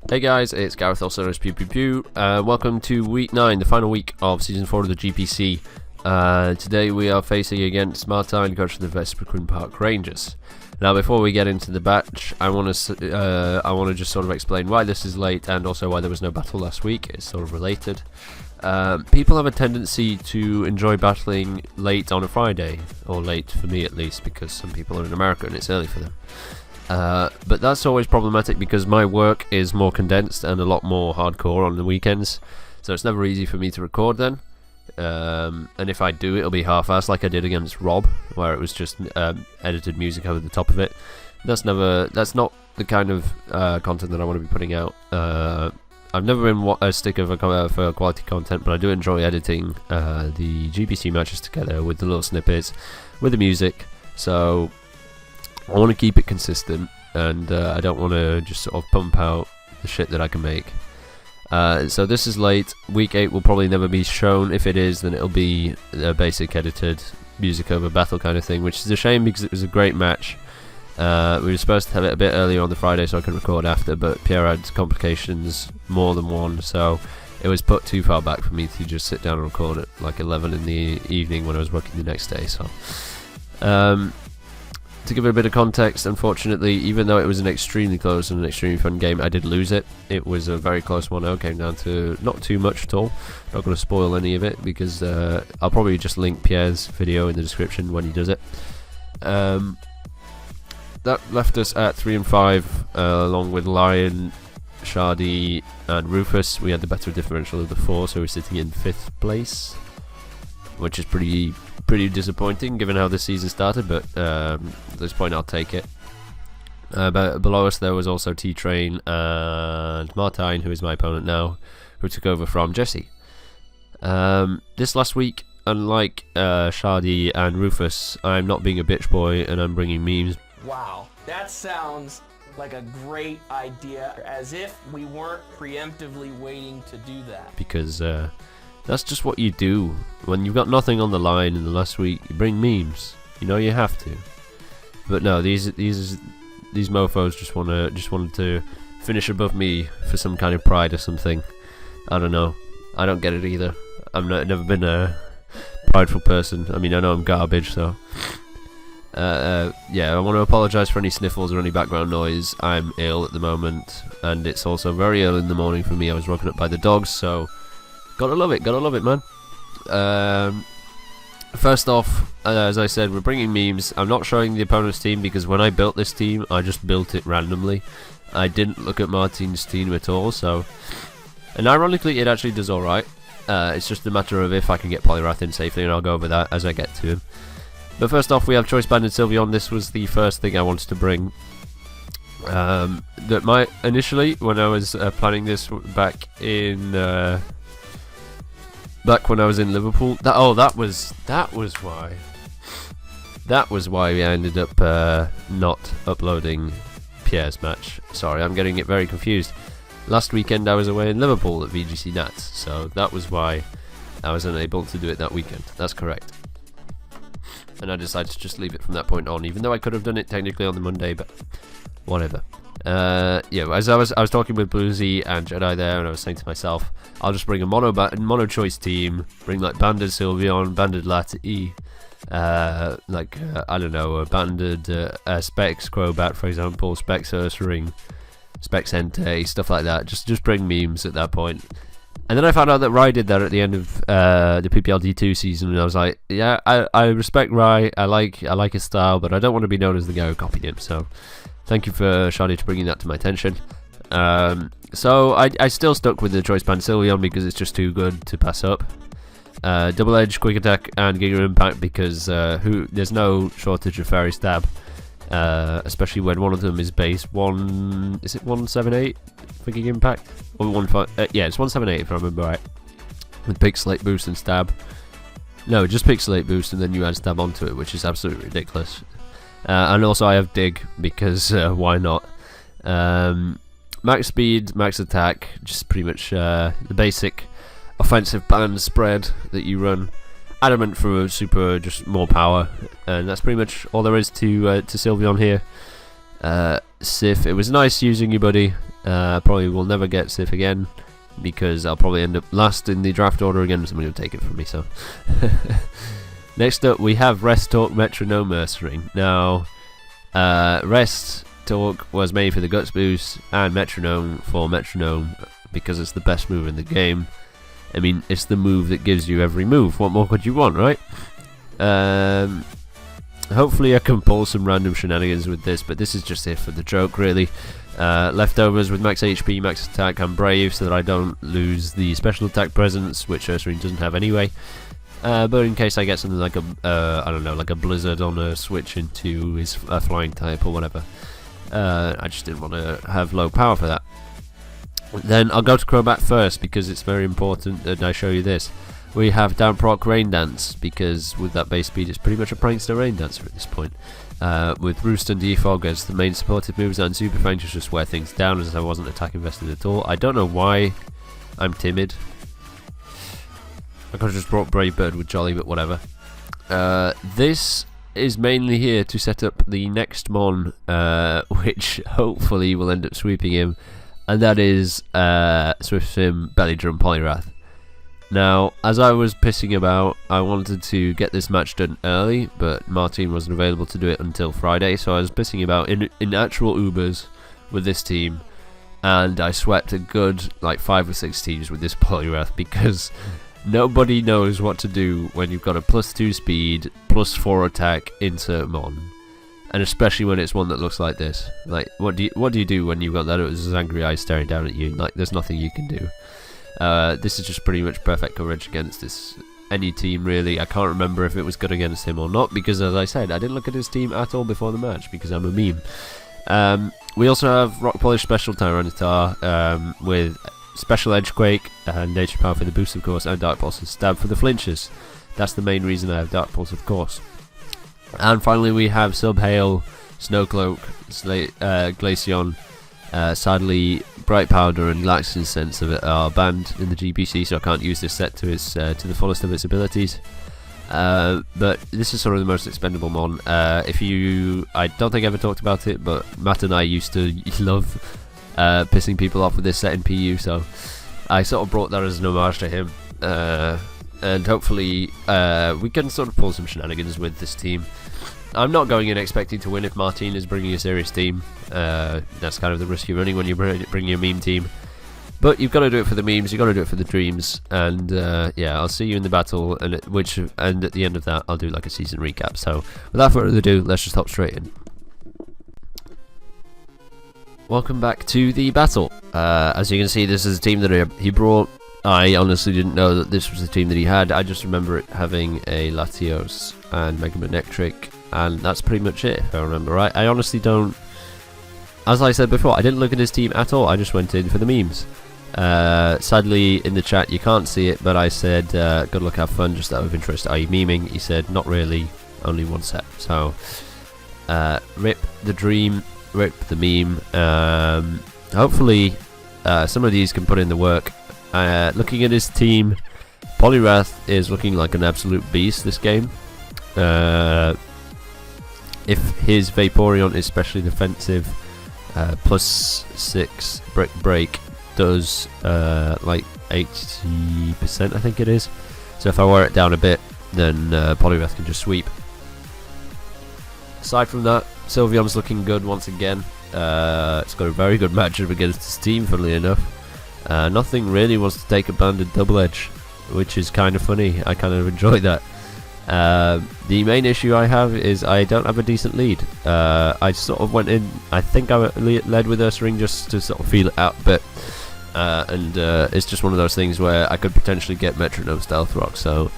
Hey guys, it's Gareth, also known as Pew Pew Pew. Welcome to week 9, the final week of season 4 of the GPC. Today we are facing against Martin, coach of the Vesperquin Park Rangers. Now, before we get into the match, I want to just sort of explain why this is late and also why there was no battle last week. It's sort of related. People have a tendency to enjoy battling late on a Friday, or late for me at least, because some people are in America and it's early for them. But that's always problematic because my work is more condensed and a lot more hardcore on the weekends, so it's never easy for me to record then. And if I do, it'll be half-assed like I did against Rob, where it was just edited music over the top of it. That's not the kind of content that I want to be putting out. I've never been a sticker for quality content, but I do enjoy editing the GPC matches together with the little snippets, with the music, so I want to keep it consistent, and I don't want to just sort of pump out the shit that I can make. So this is late. Week 8 will probably never be shown. If it is, then it'll be a basic edited music over battle kind of thing, which is a shame because it was a great match. We were supposed to have it a bit earlier on the Friday so I could record after, but Pierre had complications, more than one, so it was put too far back for me to just sit down and record at like 11 in the evening when I was working the next day. So to give it a bit of context, unfortunately, even though it was an extremely close and an extremely fun game, I did lose it. It was a very close 1-0, came down to not too much at all. Not going to spoil any of it because I'll probably just link Pierre's video in the description when he does it. That left us at 3 and 5, along with Lion, Shardy and Rufus. We had the better differential of the 4, so we're sitting in 5th place, which is pretty disappointing given how this season started, but at this point I'll take it. But below us there was also T-Train and Martin, who is my opponent now, who took over from Jesse. This last week, unlike Shardy and Rufus, I'm not being a bitch boy and I'm bringing memes. Wow, that sounds like a great idea, as if we weren't preemptively waiting to do that. Because that's just what you do when you've got nothing on the line in the last week. You bring memes. You know you have to. But no, these mofos just wanted to finish above me for some kind of pride or something. I don't know. I don't get it either. I've never been a prideful person. I mean, I know I'm garbage, so. Yeah, I want to apologise for any sniffles or any background noise. I'm ill at the moment, and it's also very early in the morning for me. I was woken up by the dogs, so. Gotta love it, man. First off, as I said, we're bringing memes. I'm not showing the opponent's team because when I built this team, I just built it randomly. I didn't look at Martin's team at all, so. And ironically, it actually does alright. It's just a matter of if I can get Polyrath in safely, and I'll go over that as I get to him. But first off, we have Choice Band and Sylveon. This was the first thing I wanted to bring. Initially, when I was planning this back when I was in Liverpool, that was why we ended up not uploading Pierre's match. Sorry, I'm getting it very confused. Last weekend I was away in Liverpool at VGC Nats, so that was why I was unable to do it that weekend. That's correct. And I decided to just leave it from that point on, even though I could have done it technically on the Monday, but whatever. Yeah, as I was talking with Bluesy and Jedi there, and I was saying to myself, I'll just bring a mono choice team, bring like Banded Sylveon, Banded Lati, I don't know, a Banded Specs Crobat, for example, Specs Ursaring, Specs Entei, stuff like that. Just bring memes at that point. And then I found out that Rai did that at the end of the PPLD2 season, and I was like, yeah, I respect Rai, I like his style, but I don't want to be known as the guy who copied him, so thank you for Shardy to bringing that to my attention. So I still stuck with the Choice Band Sylveon because it's just too good to pass up. Double Edge, Quick Attack, and Giga Impact because there's no shortage of Fairy Stab, especially when one of them is base 178 for Giga Impact? Or 15? Yeah, it's 178 if I remember right. With Pixelate Boost and Stab. No, just Pixelate Boost and then you add Stab onto it, which is absolutely ridiculous. And also I have Dig because why not? Max Speed, Max Attack, just pretty much the basic offensive band spread that you run. Adamant for super, just more power, and that's pretty much all there is to Sylveon here. Sif, it was nice using you, buddy. Probably will never get Sif again, because I'll probably end up last in the draft order again. Somebody will take it from me. So next up we have Rest Talk Metronome Mercenary. Now Rest Talk was made for the Guts boost, and Metronome for Metronome because it's the best move in the game. I mean, it's the move that gives you every move. What more could you want, right? Hopefully I can pull some random shenanigans with this, but this is just it for the joke, really. Leftovers with max HP, max attack, and brave, so that I don't lose the special attack presence, which Ursaring doesn't have anyway. But in case I get something like I don't know, like a blizzard on a switch into his flying type or whatever. I just didn't want to have low power for that. Then I'll go to Crobat first, because it's very important that I show you this. We have down proc Rain Dance, because with that base speed it's pretty much a prankster Rain Dancer at this point. With Roost and Defog as the main supportive moves, and Super Fang to just wear things down, as I wasn't attack invested at all. I don't know why I'm timid. I could have just brought Brave Bird with Jolly, but whatever. This is mainly here to set up the next Mon, which hopefully will end up sweeping him, and that is Swift Sim Belly Drum Polyrath. Now, as I was pissing about, I wanted to get this match done early, but Martin wasn't available to do it until Friday, so I was pissing about in actual Ubers with this team, and I swept a good like 5 or 6 teams with this Polyrath, because nobody knows what to do when you've got a +2 speed, +4 attack insert Mon, and especially when it's one that looks like this. Like, what do you do when you've got that as angry eyes staring down at you? Like, there's nothing you can do. This is just pretty much perfect coverage against any team, really. I can't remember if it was good against him or not, because as I said, I didn't look at his team at all before the match, because I'm a meme. We also have Rock Polish Special Tyranitar with Special Edgequake and Nature Power for the boost, of course, and Dark Pulse and Stab for the flinches. That's the main reason I have Dark Pulse, of course. And finally we have Subhail, Snowcloak, Glaceon. Sadly, Bright Powder and Galaxy Sense of it are banned in the GPC, so I can't use this set to the fullest of its abilities. But this is sort of the most expendable Mon. I don't think I ever talked about it, but Matt and I used to love pissing people off with this set in PU, so I sort of brought that as an homage to him. And hopefully we can sort of pull some shenanigans with this team. I'm not going in expecting to win if Martin is bringing a serious team. That's kind of the risk you're running when you bring your meme team. But you've got to do it for the memes, you've got to do it for the dreams, and yeah, I'll see you in the battle, and at the end of that, I'll do like a season recap. So, without further ado, let's just hop straight in. Welcome back to the battle. As you can see, this is a team that he brought. I honestly didn't know that this was the team that he had. I just remember it having a Latios and Mega Manectric, and that's pretty much it, if I remember right. I honestly don't... As I said before, I didn't look at his team at all. I just went in for the memes. Sadly, in the chat you can't see it, but I said, good luck, have fun, just out of interest. Are you memeing? He said, not really, only one set. So, rip the dream, rip the meme. Hopefully, some of these can put in the work. Looking at his team, Polyrath is looking like an absolute beast this game. If his Vaporeon is specially defensive, +6 break does like 80%, I think it is. So if I wear it down a bit, then Polyrath can just sweep. Aside from that, Sylveon's looking good once again. It's got a very good matchup against his team, funnily enough. Nothing really wants to take a banded double edge, which is kind of funny. I kind of enjoy that. The main issue I have is I don't have a decent lead. I sort of went in, I think I led with Ursaring just to sort of feel it out a bit, and it's just one of those things where I could potentially get Metronome Stealth Rock, so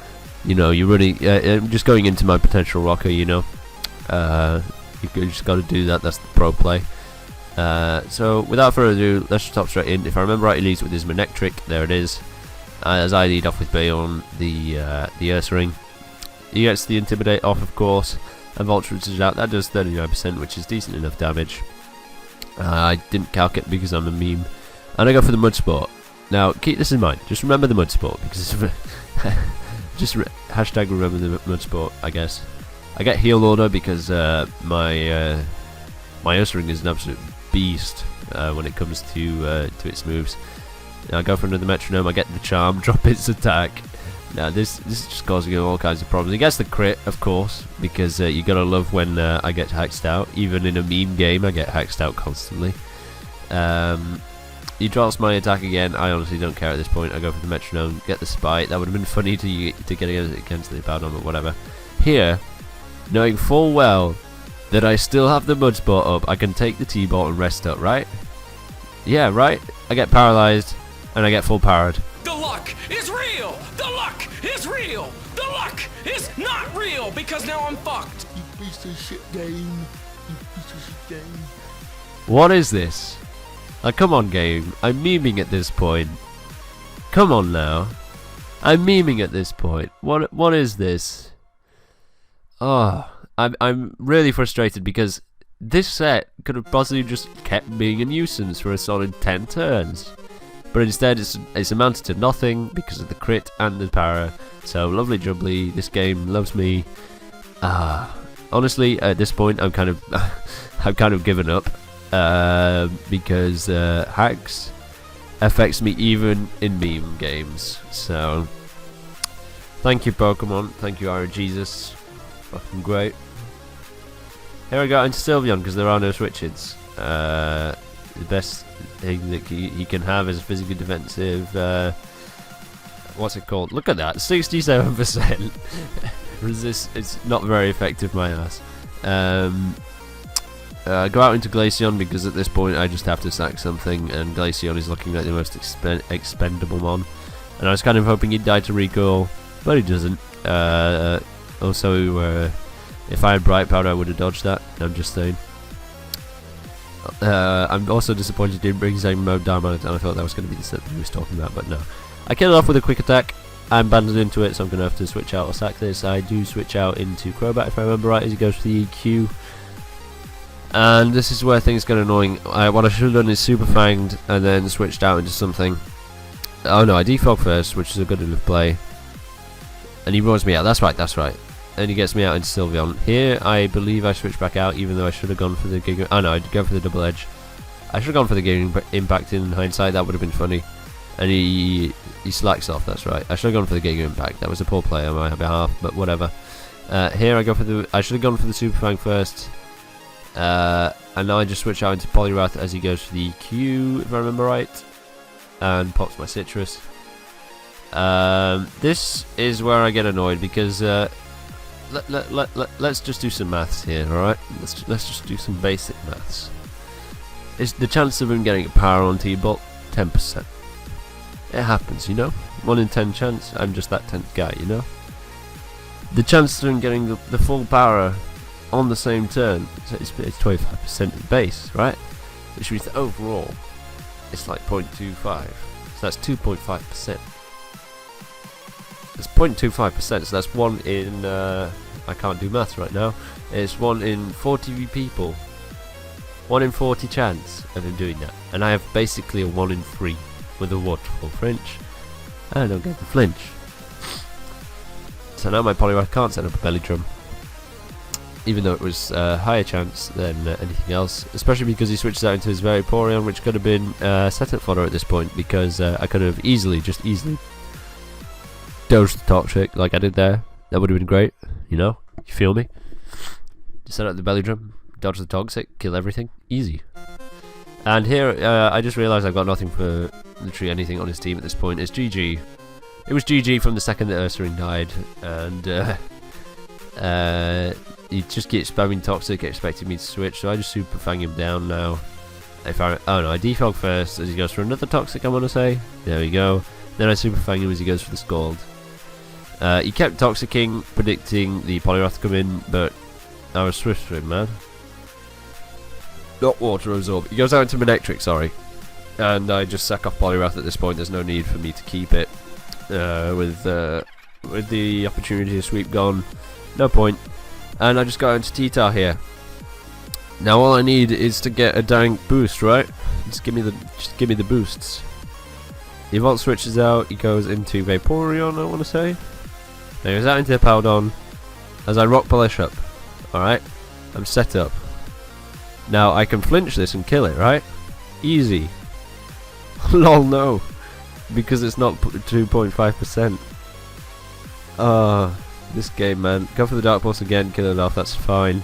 you know, you're running, I'm just going into my potential rocker, you know. You just got to do that, that's the pro play. So without further ado, let's just hop straight in. If I remember right, he leads with his Manectric, there it is, as I lead off with Bayon, the Ursaring. He gets the Intimidate off, of course, and Vultures out. That does 39%, which is decent enough damage. I didn't calc it because I'm a meme. And I go for the Mud Sport. Now, keep this in mind. Just remember the Mud Sport, because just hashtag remember the Mud Sport, I guess. I get Heal Order because my Ursaring is an absolute beast when it comes to its moves. Now I go for another metronome, I get the charm, drop its attack. Now this is just causing him all kinds of problems. He gets the crit, of course, because you gotta love when I get hexed out. Even in a meme game, I get hexed out constantly. He drops my attack again. I honestly don't care at this point. I go for the metronome, get the spite. That would have been funny to get against the Abaddon, but whatever. Here, knowing full well that I still have the mud spot up, I can take the T-bot and rest up, right? Yeah, right? I get paralyzed, and I get full powered. The luck is real! The luck is real! The luck is not real because now I'm fucked! You piece of shit game. You piece of shit game. What is this? Come on, game. I'm memeing at this point. Come on now. I'm memeing at this point. What is this? Oh, I'm really frustrated because this set could have possibly just kept being a nuisance for a solid 10 turns. But instead it's amounted to nothing because of the crit and the para. So lovely jubbly, this game loves me. Honestly, at this point I'm kind of given up. Because hacks affects me even in meme games. So thank you Pokemon, thank you Iron Jesus, fucking great. Here I got into Sylveon because there are no switches. The best thing that he can have is a physically defensive, what's it called? Look at that, 67% resist. It's not very effective, my ass. Go out into Glaceon because at this point I just have to sack something, and Glaceon is looking like the most expendable mon. And I was kind of hoping he'd die to Recall, but he doesn't. Also, if I had Bright Powder I would have dodged that, I'm just saying. I'm also disappointed he didn't bring Zen Mode down on it, and I thought that was going to be the step that he was talking about, but no. I kill it off with a quick attack. I'm banded into it, so I'm going to have to switch out or sack this. I do switch out into Crobat if I remember right, as he goes for the EQ. And this is where things get annoying. What I should have done is Super Fanged and then switched out into something. Oh no, I defog first, which is a good enough play. And he roars me out, that's right. And he gets me out into Sylveon. Here, I believe I switched back out, even though I should have gone for the Giga... Oh no, I'd go for the Double Edge. I should have gone for the Giga Impact in hindsight, that would have been funny. And he slacks off, that's right. I should have gone for the Giga Impact, that was a poor play on my behalf, but whatever. Here I go for the... I should have gone for the Super Fang first. And now I just switch out into Poliwrath as he goes for the EQ, if I remember right, and pops my Citrus. This is where I get annoyed because let's just do some maths here, alright? Let's just do some basic maths. Is the chance of him getting a power on T-Bot 10%? It happens, you know. 1 in 10 chance. I'm just that 10th guy, you know. The chance of him getting the full power on the same turn, so it's 25% of the base, right? Which means that overall it's like 0.25, so that's 2.5%. That's 0.25%, so that's 1 in I can't do maths right now. It's 1 in 40 people, 1 in 40 chance of him doing that, and I have basically a 1 in 3 with a waterfall flinch. I don't get the flinch, so now my Poliwrath can't set up a belly drum, even though it was a higher chance than anything else, especially because he switches out into his very Vaporeon, which could have been setup fodder at this point, because I could have easily dodged the Toxic like I did there. That would have been great, you know? You feel me? Just set up the belly drum, dodge the Toxic, kill everything, easy. And here, I just realised I've got nothing for literally anything on his team at this point. It's GG. It was GG from the second that Ursaring died, and he just keeps spamming Toxic, expecting me to switch, so I just Super Fang him down now. Oh no, I defog first as he goes for another Toxic, I want to say. There we go. Then I Super Fang him as he goes for the Scald. He kept Toxicking, predicting the Poliwrath to come in, but I was swift for him, man. Not Water Absorb. He goes out into Manectric, sorry. And I just sack off Poliwrath at this point. There's no need for me to keep it. With the opportunity to sweep gone, no point. And I just got into T-Tar here. Now all I need is to get a dank boost, right? Just give me the boosts. The Evolve switches out, he goes into Vaporeon, I want to say. Now he goes out into Powdon as I Rock Polish up. Alright, I'm set up. Now I can flinch this and kill it, right? Easy. Lol, no. Because it's not 2.5%. This game, man. Go for the Dark Pulse again, kill it off, that's fine.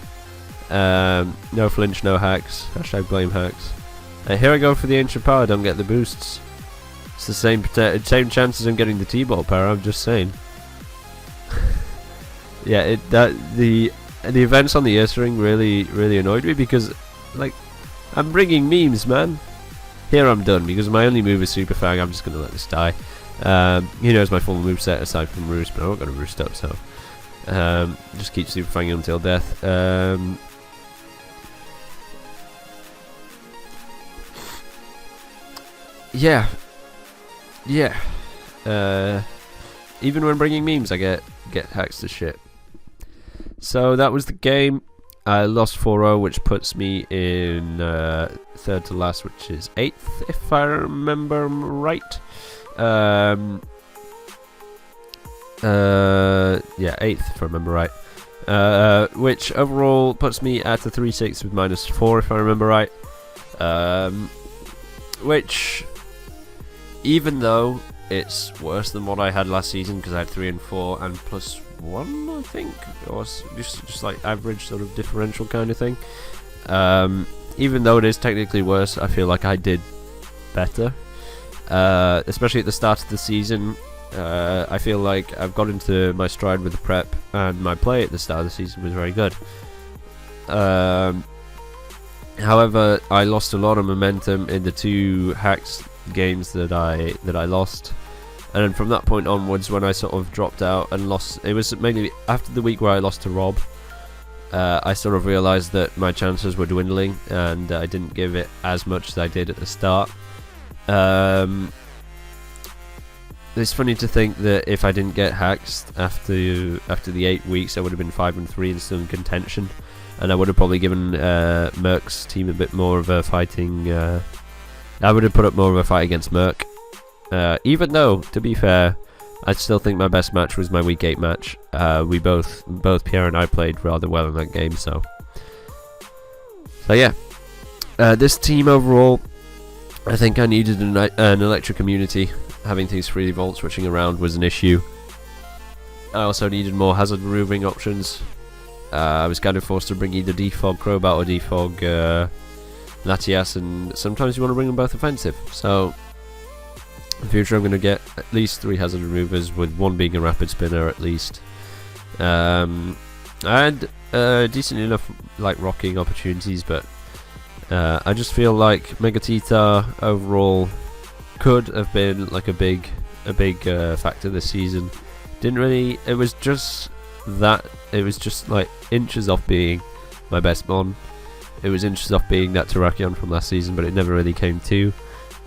No flinch, no hacks. Hashtag blame hacks. Here I go for the Ancient Power, don't get the boosts. It's the same chances I'm getting the T-Ball power, I'm just saying. Yeah, the events on the Earth Ring really annoyed me because, like, I'm bringing memes, man. Here I'm done because my only move is Super Fang. I'm just gonna let this die. He knows my full moveset aside from Roost, but I'm not gonna Roost up, so just keep Super Fanging until death. Yeah. Even when bringing memes, I get hacks to shit. So that was the game. I lost 4-0, which puts me in third to last, which is 8th, if I remember right. Yeah, 8th, if I remember right. Which overall puts me at a 3-6 with -4, if I remember right. Which, even though it's worse than what I had last season, because I had 3 and 4 and +1, I think, or just like average sort of differential kind of thing. Even though it is technically worse, I feel like I did better, especially at the start of the season. I feel like I've got into my stride with the prep, and my play at the start of the season was very good. However, I lost a lot of momentum in the 2 hacks games that I lost. And then from that point onwards, when I sort of dropped out and lost, it was mainly after the week where I lost to Rob. I sort of realised that my chances were dwindling, and I didn't give it as much as I did at the start. It's funny to think that if I didn't get hacks after the 8 weeks, I would have been 5 and 3 and still in contention, and I would have probably given Merc's team a bit more of a fighting. I would have put up more of a fight against Merc. Even though, to be fair, I still think my best match was my week 8 match. We both Pierre and I played rather well in that game, so yeah. This team overall, I think I needed an electric community. Having things freely vault switching around was an issue. I also needed more hazard removing options. I was kind of forced to bring either defog Crowbat or defog Latias, and sometimes you want to bring them both offensive. So in the future I'm going to get at least 3 hazard removers, with 1 being a rapid spinner at least. And decent enough like rocking opportunities, but I just feel like Mega Tita overall could have been like a big factor this season. Didn't really. It was just like inches off being my best mon. It was inches off being that Terrakion from last season, but it never really came to.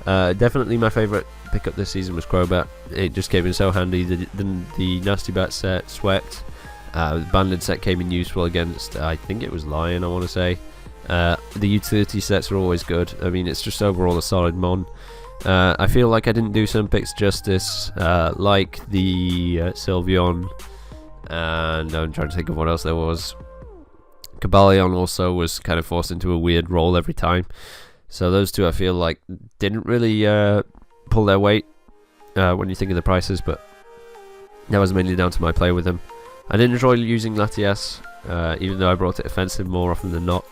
Definitely my favourite pickup this season was Crowbat. It just came in so handy. The Nasty Bat set, Sweat, the Banded set came in useful against, I think it was Lion, I want to say. The utility sets are always good. I mean, it's just overall a solid mon. I feel like I didn't do some picks justice, like the Sylveon, and I'm trying to think of what else there was. Cobalion also was kind of forced into a weird role every time. So those two I feel like didn't really pull their weight when you think of the prices, but that was mainly down to my play with them. I did enjoy using Latias, even though I brought it offensive more often than not.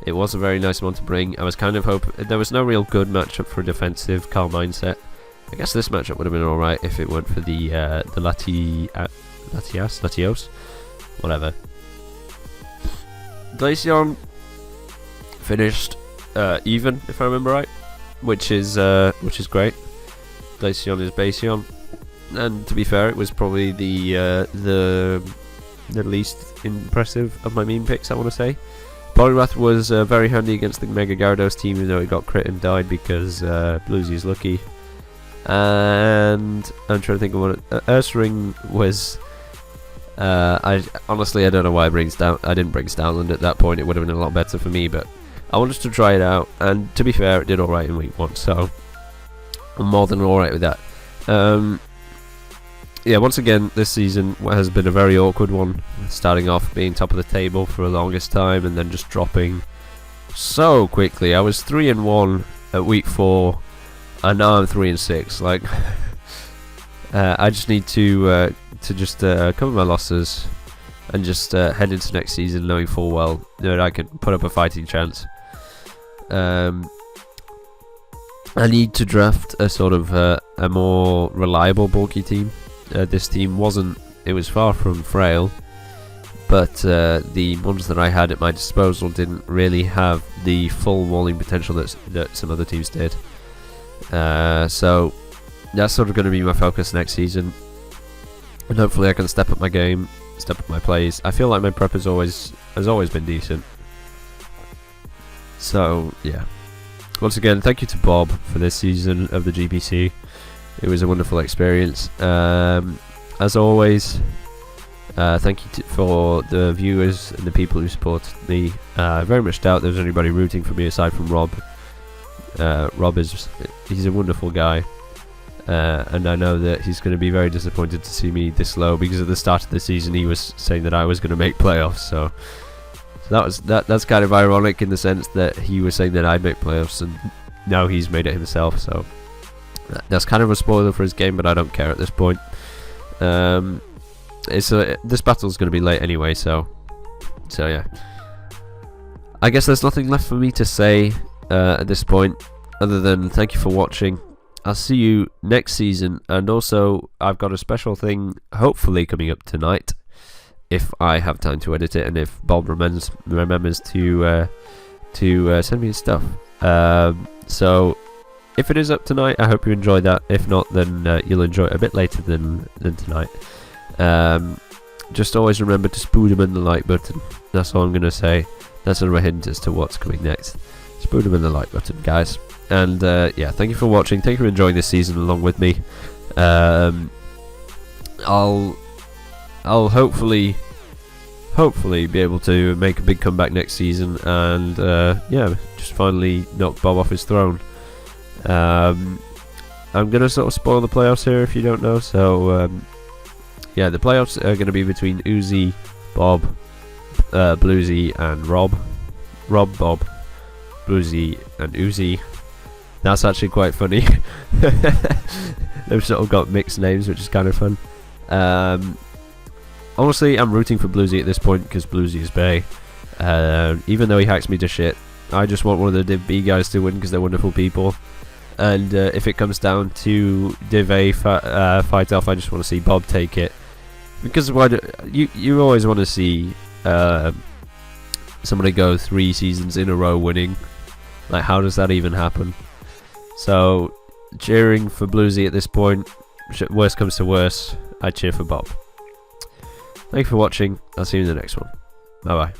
It was a very nice one to bring. I was kind of hoping there was no real good matchup for a defensive Calm Mindset. I guess this matchup would have been alright if it weren't for the Latios, whatever. Glaceon finished even, if I remember right, which is great. Glaceon is Baseon, and to be fair, it was probably the least impressive of my meme picks, I want to say. Poliwrath was very handy against the Mega Gyarados team, even though it got crit and died because Bluesy's lucky. And I'm trying to think of what Ursaring was. I don't know why I didn't bring Stoutland at that point. It would have been a lot better for me, but I wanted to try it out, and to be fair, it did alright in week 1, so I'm more than alright with that. Yeah, once again, this season has been a very awkward one, starting off being top of the table for the longest time and then just dropping so quickly. I was 3 and 1 at week 4, and now I'm 3-6. Like, I just need to just cover my losses and just head into next season knowing full well that I can put up a fighting chance. I need to draft a sort of a more reliable bulky team. This team wasn't, it was far from frail, but the ones that I had at my disposal didn't really have the full walling potential that some other teams did. So that's sort of going to be my focus next season, and hopefully I can step up my game, step up my plays. I feel like my prep has always been decent. So yeah, once again, thank you to Bob for this season of the GPC. It was a wonderful experience. As always, thank you for the viewers and the people who supported me. I very much doubt there's anybody rooting for me aside from Rob. Rob he's a wonderful guy, and I know that he's going to be very disappointed to see me this low, because at the start of the season he was saying that I was going to make playoffs. So that's kind of ironic in the sense that he was saying that I'd make playoffs, and now he's made it himself. So that's kind of a spoiler for his game, but I don't care at this point. This battle's going to be late anyway, so yeah. I guess there's nothing left for me to say at this point, other than thank you for watching. I'll see you next season, and also I've got a special thing hopefully coming up tonight, if I have time to edit it, and if Bob remembers to send me his stuff. So if it is up tonight, I hope you enjoy that. If not, then you'll enjoy it a bit later than tonight. Just always remember to spoon the like button. That's all I'm going to say. That's sort of a hint as to what's coming next. Spoon the like button, guys. And yeah, thank you for watching. Thank you for enjoying this season along with me. I'll hopefully be able to make a big comeback next season, and yeah, just finally knock Bob off his throne. I'm gonna sort of spoil the playoffs here if you don't know. So yeah, the playoffs are gonna be between Uzi, Bob, Bluesy, and Rob, Bob, Bluesy, and Uzi. That's actually quite funny. They've sort of got mixed names, which is kind of fun. Honestly, I'm rooting for Bluesy at this point because Bluesy is bae. Even though he hacks me to shit, I just want one of the Div B guys to win because they're wonderful people. And if it comes down to Div A fight off, I just want to see Bob take it. Because you always want to see somebody go 3 seasons in a row winning. Like, how does that even happen? So, cheering for Bluesy at this point. Worst comes to worst, I cheer for Bob. Thank you for watching. I'll see you in the next one. Bye bye.